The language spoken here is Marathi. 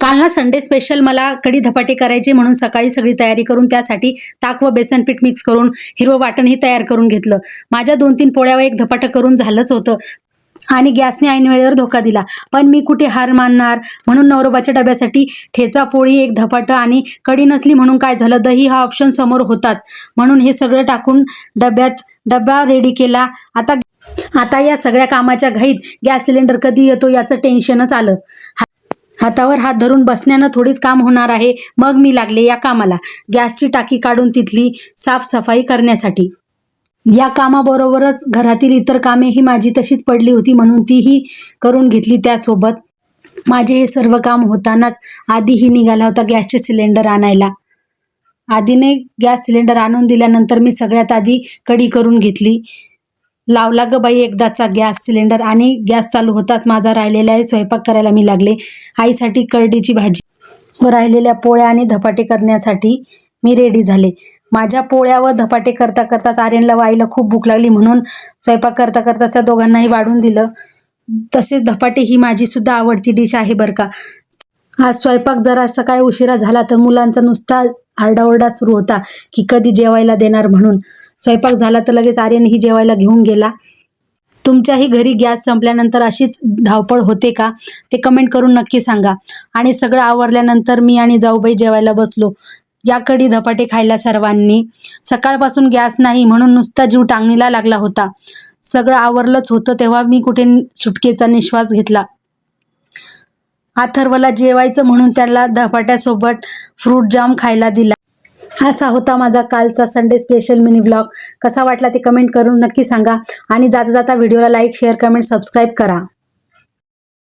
काल ना संडे स्पेशल मला कढी धपाटे करायचे म्हणून सकाळी सगळी तयारी करून त्यासाठी ताक व बेसन पीठ मिक्स करून हिरवं वाटणही तयार करून घेतलं। माझ्या 2-3 पोळ्या व एक धपाटं करून झालंच होतं आणि गॅसने ऐन वेळेवर धोका दिला। पण मी कुठे हार मानणार, म्हणून नवरोबाच्या डब्यासाठी ठेचा पोळी, एक धपाटं आणि कढी नसली म्हणून काय झालं, दही हा ऑप्शन समोर होताच, म्हणून हे सगळं टाकून डब्बा रेडी केला। आता या सगळ्या कामाच्या घाईत गॅस सिलेंडर कधी येतो याचं टेन्शनच आलं। हातावर हात धरून बसण्यानं थोडीच काम होणार आहे। मग मी लागले या कामाला, गॅसची टाकी काढून तिथली साफसफाई करण्यासाठी। या कामाबरोबरच घरातील इतर कामेही माझी तशीच पडली होती, म्हणून तीही करून घेतली त्यासोबत। माझे हे सर्व काम होतानाच आधीही निघाला होता गॅसचे सिलेंडर आणायला। आधीने गॅस सिलेंडर आणून दिल्यानंतर मी सगळ्यात आधी कढी करून घेतली। लावला ग बाई एकदाचा गॅस सिलेंडर आणि गॅस चालू होताच माझा राहिलेला स्वयंपाक करायला मी लागले। आईसाठी करडीची भाजी व राहिलेल्या पोळ्या आणि धपाटे करण्यासाठी मी रेडी झाले। माझ्या पोळ्या व धपाटे करता करताच आर्यनला व आईला खूप भूक लागली, म्हणून स्वयंपाक करता करता त्या दोघांनाही वाढून दिलं। तसेच धपाटे ही माझी सुद्धा आवडती डिश आहे बरं का। आज स्वयंपाक जरासा काय उशिरा झाला तर मुलांचा नुसता आरडाओरडा सुरू होता की कधी जेवायला देणार म्हणून। स्वयंपाक झाला तर लगेच आर्यनही जेवायला घेऊन गेला। तुमच्याही घरी गॅस संपल्यानंतर अशीच धावपळ होते का, ते कमेंट करून नक्की सांगा। आणि सगळं आवरल्यानंतर मी आणि जाऊबाई जेवायला बसलो। या कढी धपाटे खायला सर्वांनी। सकाळपासून गॅस नाही म्हणून नुसता जीव टांगणीला लागला होता। सगळं आवरलंच होतं तेव्हा मी कुठे सुटकेचा निश्वास घेतला। अथर्वला जेवायचं म्हणून त्याला धपाट्यासोबत फ्रूट जाम खायला दिला। असा होता माझा कालचा संडे स्पेशल मिनी व्लॉग। कसा वाटला ते कमेंट करून नक्की सांगा आणि जाता जाता व्हिडिओला लाईक, शेअर, कमेंट, सबस्क्राईब करा।